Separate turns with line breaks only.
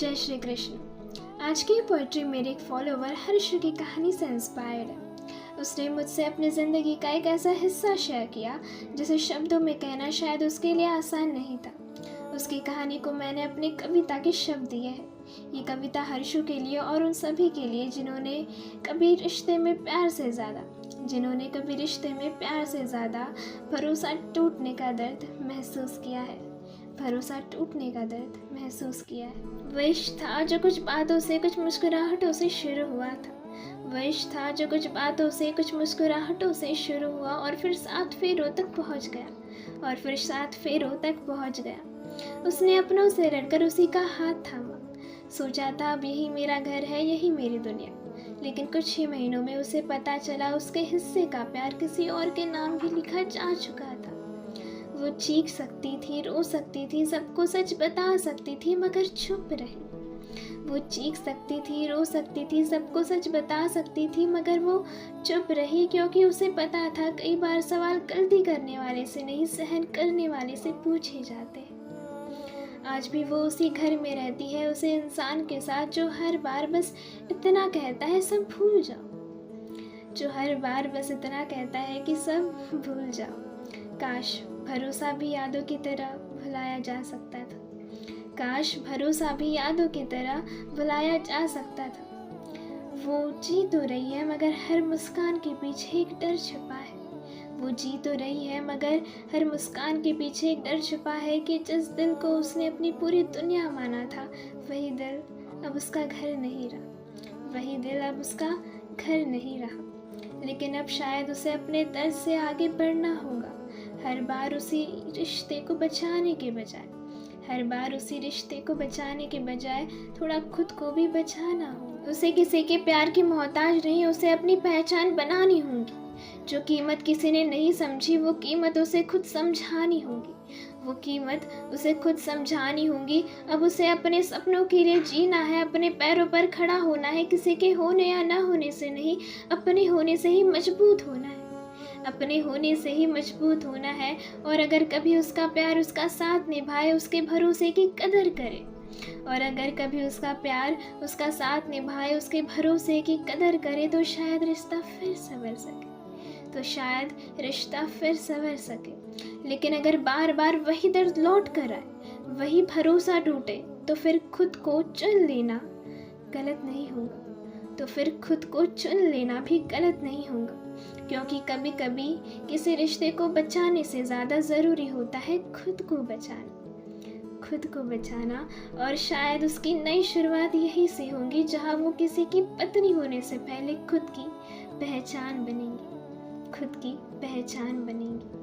जय श्री कृष्ण। आज की पोएट्री मेरे एक फॉलोवर हर्ष की कहानी से इंस्पायर्ड है। उसने मुझसे अपनी ज़िंदगी का एक ऐसा हिस्सा शेयर किया जिसे शब्दों में कहना शायद उसके लिए आसान नहीं था। उसकी कहानी को मैंने अपनी कविता के शब्द दिए हैं। ये कविता हर्षु के लिए और उन सभी के लिए जिन्होंने कभी रिश्ते में प्यार से ज़्यादा भरोसा टूटने का दर्द महसूस किया है। वो इश्क था जो कुछ बातों से कुछ मुस्कुराहटों से शुरू हुआ और फिर 7 फेरों तक पहुंच गया। उसने अपनों से लड़कर उसी का हाथ थामा। सोचा था अब यही मेरा घर है, यही मेरी दुनिया। लेकिन कुछ ही महीनों में उसे पता चला उसके हिस्से का प्यार किसी और के नाम भी लिखा जा चुका था। वो चीख सकती थी, रो सकती थी, सबको सच बता सकती थी, मगर चुप रही क्योंकि उसे पता था कई बार सवाल गलती करने वाले से नहीं, सहन करने वाले से पूछे जाते हैं। आज भी वो उसी घर में रहती है, उसे इंसान के साथ जो हर बार बस इतना कहता है सब भूल जाओ। काश भरोसा भी यादों की तरह भुलाया जा सकता था। वो जी तो रही है मगर हर मुस्कान के पीछे एक डर छुपा है कि जिस दिल को उसने अपनी पूरी दुनिया माना था, वही दिल अब उसका घर नहीं रहा। लेकिन अब शायद उसे अपने दर्द से आगे बढ़ना होगा। हर बार उसी रिश्ते को बचाने के बजाय थोड़ा खुद को भी बचाना होगा। उसे किसी के प्यार की मोहताज नहीं, उसे अपनी पहचान बनानी होगी। जो कीमत किसी ने नहीं समझी, वो कीमत उसे खुद समझानी होगी। अब उसे अपने सपनों के लिए जीना है, अपने पैरों पर खड़ा होना है, किसी के होने या ना होने से नहीं, अपने होने से ही मजबूत होना है। और अगर कभी उसका प्यार उसका साथ निभाए, उसके भरोसे की कदर करे, तो शायद रिश्ता फिर संवर सके। लेकिन अगर बार बार वही दर्द लौट कर आए, वही भरोसा टूटे, तो फिर खुद को चुन लेना भी गलत नहीं होगा। क्योंकि कभी कभी किसी रिश्ते को बचाने से ज़्यादा ज़रूरी होता है खुद को बचाना। और शायद उसकी नई शुरुआत यही से होगी, जहाँ वो किसी की पत्नी होने से पहले खुद की पहचान बनेंगी।